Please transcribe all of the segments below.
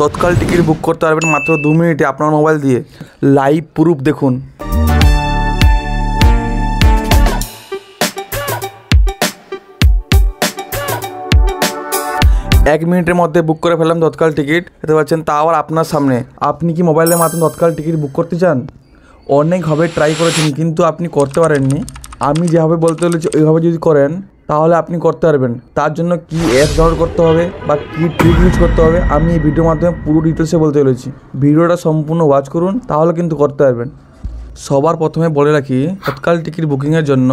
তৎকাল ticket book করতে পারবেন মাত্র 2 মিনিটে আপনার মোবাইল দিয়ে। লাইভ প্রুফ দেখুন। এক মিনিটের মধ্যে বুক করে ফেললাম তৎকাল টিকিট, দেখতে পাচ্ছেন, তা আবার আপনার সামনে। আপনি কি মোবাইলের মাধ্যমে তৎকাল টিকিট বুক করতে চান? অনেকভাবে ট্রাই করেছেন কিন্তু আপনি করতে পারেননি। আমি যেভাবে বলতে চলেছি ওইভাবে যদি করেন তাহলে আপনি করতে পারবেন। তার জন্য কি অ্যাপ ডাউনলোড করতে হবে বা কী ট্রিক ইউজ করতে হবে আমি এই ভিডিওর মাধ্যমে পুরো ডিটেলসে বলতে চলেছি। ভিডিওটা সম্পূর্ণ ওয়াচ করুন, তাহলে কিন্তু করতে পারবেন। সবার প্রথমে বলে রাখি, তৎকাল টিকিট বুকিংয়ের জন্য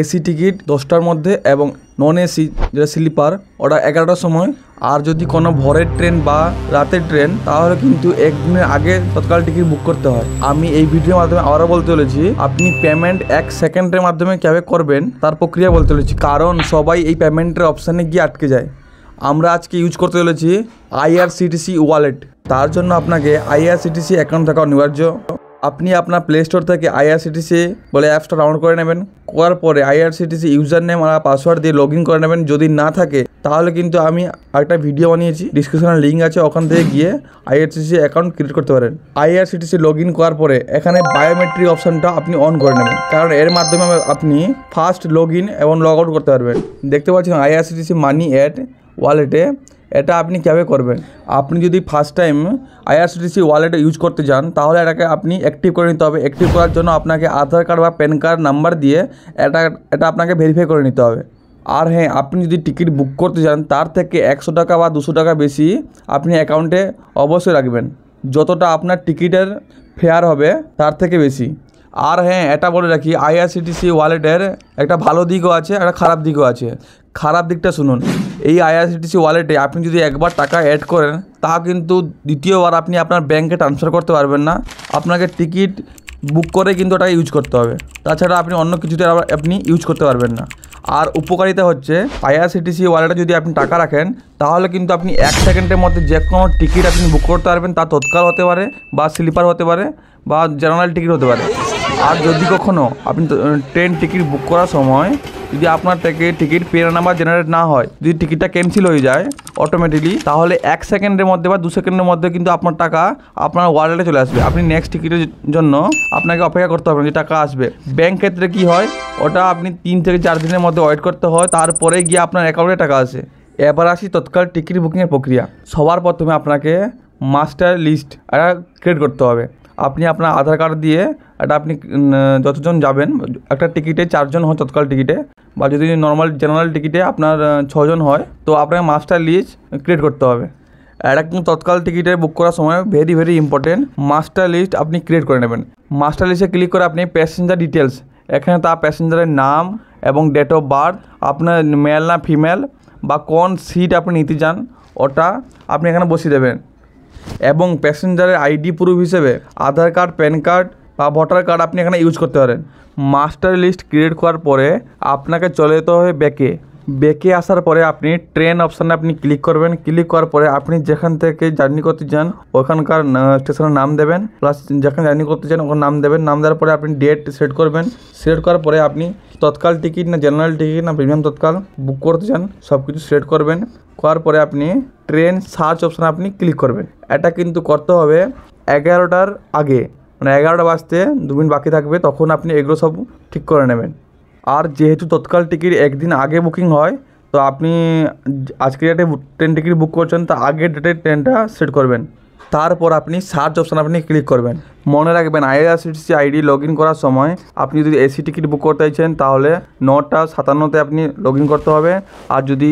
এসি টিকিট 10টার মধ্যে এবং নন এসি যেটা স্লিপার ওটা 11টার সময়। আর যদি কোনো ভোরের ট্রেন বা রাতের ট্রেন তাহলে কিন্তু একদিনের আগে তৎকাল টিকিট বুক করতে হয়। আমি এই ভিডিওর মাধ্যমে আবারও বলতে চলেছি, আপনি পেমেন্ট 1 সেকেন্ডের মাধ্যমে কীভাবে করবেন তার প্রক্রিয়া বলতে চলেছি, কারণ সবাই এই পেমেন্টের অপশানে গিয়ে আটকে যায়। আমরা আজকে ইউজ করতে চলেছি আইআরসিটিসি ওয়ালেট। তার জন্য আপনাকে আইআরসিটিসি অ্যাকাউন্ট থাকা অনিবার্য। আপনি আপনার প্লে স্টোর থেকে আইআরসিটিসি বলে অ্যাপসটা ডাউনলোড করে নেবেন। করার পরে আইআরসিটিসি ইউজার নেম আর পাসওয়ার্ড দিয়ে লগ ইন করে নেবেন। যদি না থাকে তাহলে কিন্তু আমি একটা ভিডিও বানিয়েছি, ডিসক্রিপশনে লিঙ্ক আছে, ওখান থেকে গিয়ে আইআরসিটিসি অ্যাকাউন্ট ক্রিয়েট করতে পারেন। আইআরসিটিসি লগ ইন করার পরে এখানে বায়োমেট্রিক অপশানটা আপনি অন করে নেবেন, কারণ এর মাধ্যমে আপনি ফার্স্ট লগ ইন এবং লগ আউট করতে পারবেন। দেখতে পাচ্ছেন আইআরসিটিসি মানি অ্যাড ওয়ালেটে। এটা আপনি কীভাবে করবেন? আপনি যদি first time IRCTC wallet use করতে যান তাহলে এটাকে আপনি অ্যাক্টিভ করে নিতে হবে। অ্যাক্টিভ করার জন্য আপনাকে আধার কার্ড বা প্যান কার্ড নাম্বার দিয়ে এটা আপনাকে ভেরিফাই করে নিতে হবে। আর হ্যাঁ, আপনি যদি টিকিট বুক করতে যান তার থেকে 100 টাকা বা 200 টাকা বেশি আপনি অ্যাকাউন্টে অবশ্যই রাখবেন, যতটা আপনার টিকিটের ফেয়ার হবে তার থেকে বেশি। আর হ্যাঁ, এটা বলে রাখি, আইআরসিটিসি ওয়ালেটের একটা ভালো দিকও আছে, একটা খারাপ দিকও আছে। খারাপ দিকটা শুনুন। এই আইআরসিটিসি ওয়ালেটে আপনি যদি একবার টাকা অ্যাড করেন তা কিন্তু দ্বিতীয়বার আপনি আপনার ব্যাংকে ট্রান্সফার করতে পারবেন না। আপনাকে টিকিট বুক করে কিন্তু ওটাকে ইউজ করতে হবে, তাছাড়া আপনি অন্য কিছুতে আপনি ইউজ করতে পারবেন না। আর উপকারিতা হচ্ছে, আইআরসিটিসি ওয়ালেটে যদি আপনি টাকা রাখেন তাহলে কিন্তু আপনি 1 সেকেন্ডের মধ্যে যে কোনো টিকিট আপনি বুক করতে পারবেন। তা তৎকাল হতে পারে বা স্লিপার হতে পারে বা জেনারেল টিকিট হতে পারে। আর যদি কখনও আপনি ট্রেন টিকিট বুক করার সময় যদি আপনার টিকিট পেয়ার নাম্বার জেনারেট না হয়, যদি টিকিটটা ক্যান্সেল হয়ে যায় অটোমেটিকলি, তাহলে 1 সেকেন্ডের মধ্যে বা 2 সেকেন্ডের মধ্যে কিন্তু আপনার টাকা আপনার ওয়ালেটে চলে আসবে। আপনি নেক্সট টিকিটের জন্য আপনাকে অপেক্ষা করতে হবে যে টাকা আসবে। ব্যাংক ক্ষেত্রে কি হয়, ওটা আপনি 3 থেকে 4 দিনের মধ্যে ওয়েট করতে হয়, তারপরে গিয়ে আপনার অ্যাকাউন্টে টাকা আসে। এবার আসি তৎকাল টিকিট বুকিংয়ের প্রক্রিয়া। সবার প্রথমে আপনাকে মাস্টার লিস্ট এটা ক্রিয়েট করতে হবে। আপনি আপনার আধার কার্ড দিয়ে এটা আপনি যতজন যাবেন, একটা টিকিটে 4 জন হয় তৎকাল টিকিটে, বা যদি নর্মাল জেনারেল টিকিটে আপনার 6 জন হয়, তো আপনাকে মাস্টার লিস্ট ক্রিয়েট করতে হবে। এটা কিন্তু তৎকাল টিকিটে বুক করার সময় ভেরি ইম্পর্টেন্ট, মাস্টার লিস্ট আপনি ক্রিয়েট করে নেবেন। মাস্টার লিস্টে ক্লিক করে আপনি প্যাসেঞ্জার ডিটেলস, এখানে তার প্যাসেঞ্জারের নাম এবং ডেট অফ বার্থ, আপনার মেল না ফিমেল বা কোন সিট আপনি নিতে চান ওটা আপনি এখানে বসিয়ে দেবেন। এবং প্যাসেঞ্জারের আইডি প্রুফ হিসেবে আধার কার্ড, প্যান কার্ড বা ভোটার কার্ড আপনি এখানে ইউজ করতে পারেন। মাস্টার লিস্ট ক্রিয়েট করার পরে আপনাকে চলে যেতে হবে ব্যাকে আসার পরে আপনি ট্রেন অপশানে আপনি ক্লিক করবেন। ক্লিক করার পরে আপনি যেখান থেকে জার্নি করতে চান ওখানকার স্টেশনের নাম দেবেন, প্লাস যেখানে জার্নি করতে চান ওখানে নাম দেবেন। নাম দেওয়ার পরে আপনি ডেট সেট করবেন। সেট করার পরে আপনি তৎকাল টিকিট না জেনারেল টিকিট না প্রিমিয়াম তৎকাল বুক করতে চান সব কিছু সিলেক্ট করবেন। করার পরে আপনি ট্রেন সার্চ অপশানে আপনি ক্লিক করবেন। এটা কিন্তু করতে হবে 11টার আগে, মানে 11টা বাজতে 2 মিনিট বাকি থাকবে, তখন আপনি এগুলো সব ঠিক করে নেবেন। আর যেহেতু তৎকাল টিকিট একদিন আগে বুকিং হয়, তো আপনি আজকে ডেটে ট্রেন টিকিট বুক করছেন তা আগের ডেটে ট্রেনটা সেট করবেন। তারপর আপনি সার্চ অপশান আপনি ক্লিক করবেন। মনে রাখবেন, আইআরসিটিসি আইডি লগ ইন করার সময় আপনি যদি এসি টিকিট বুক করতে চাইছেন তাহলে 9:57 আপনি লগ ইন করতে হবে। আর যদি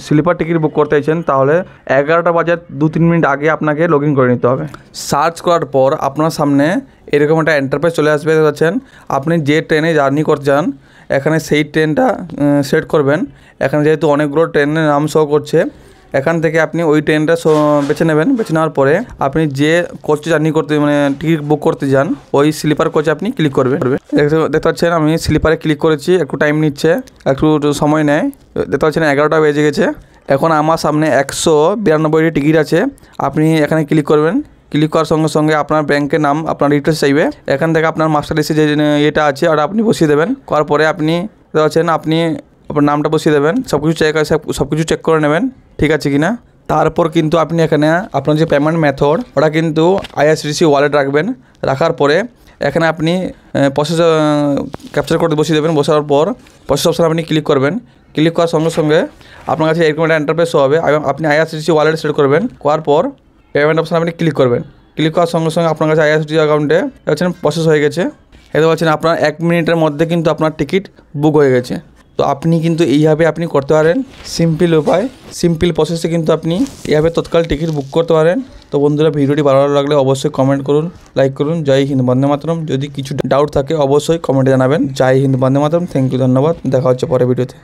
স্লিপার টিকিট বুক করতে চাইছেন তাহলে 11টা বাজার 2-3 মিনিট আগে আপনাকে লগ ইন করে নিতে হবে। সার্চ করার পর আপনার সামনে এরকম একটা ইন্টারফেস চলে আসবে, দেখতে পাচ্ছেন। আপনি যে ট্রেনে জার্নি করতে চান এখানে সেই ট্রেনটা সেট করবেন। এখানে যেহেতু অনেকগুলো ট্রেনের নাম শো করছে, এখান থেকে আপনি ওই ট্রেনটা বেছে নেবেন। বেছে নেওয়ার পরে আপনি যে কোচে জার্নি করতে মানে টিকিট বুক করতে যান ওই স্লিপার কোচে আপনি ক্লিক করবেন। দেখতে পাচ্ছেন আমি স্লিপারে ক্লিক করেছি, একটু টাইম নিচ্ছে, একটু সময় নেয়। দেখতে পাচ্ছেন 11টা বেজে গেছে। এখন আমার সামনে 192টি টিকিট আছে। আপনি এখানে ক্লিক করবেন। ক্লিক করার সঙ্গে সঙ্গে আপনার ব্যাংকের নাম, আপনার ডিটেলস চাইবে। এখান থেকে আপনার মাস্টার লিস্টে যে এটা আছে ওটা আপনি বসিয়ে দেবেন। করার পরে আপনি দেখতে পাচ্ছেন আপনি আপনার নামটা বসিয়ে দেবেন। সব কিছু চেক করে নেবেন ঠিক আছে কি না। তারপর কিন্তু আপনি এখানে আপনার যে পেমেন্ট মেথড ওটা কিন্তু আইআরসিটিসি ওয়ালেট রাখবেন। রাখার পরে এখানে আপনি প্রসেস ক্যাপচার করতে বসিয়ে দেবেন। বসার পর প্রসেস অপশানে আপনি ক্লিক করবেন। ক্লিক করার সঙ্গে সঙ্গে আপনার কাছে এরকম একটা ইন্টারফেস হবে এবং আপনি আইআরসিটিসি ওয়ালেট সেট করবেন। করার পর পেমেন্ট অপশানে আপনি ক্লিক করবেন। ক্লিক করার সঙ্গে সঙ্গে আপনার কাছে আইআরসিটিসি অ্যাকাউন্টে হচ্ছেন প্রসেস হয়ে গেছে। এতে বলছেন আপনার 1 মিনিটের মধ্যে কিন্তু আপনার টিকিট বুক হয়ে গেছে। তো আপনি কিন্তু এইভাবে আপনি করতে পারেন, সিম্পল উপায়, সিম্পল প্রসেসে কিন্তু আপনি এইভাবে তৎকাল টিকিট বুক করতে পারেন। তো বন্ধুরা, ভিডিওটি ভালো লাগলে অবশ্যই কমেন্ট করুন, লাইক করুন। জয় হিন্দ, বন্দে মাতরম। যদি কিছু ডাউট থাকে অবশ্যই কমেন্টে জানাবেন। জয় হিন্দ, বন্দে মাতরম। থ্যাংক ইউ, ধন্যবাদ। দেখা হচ্ছে পরের ভিডিওতে।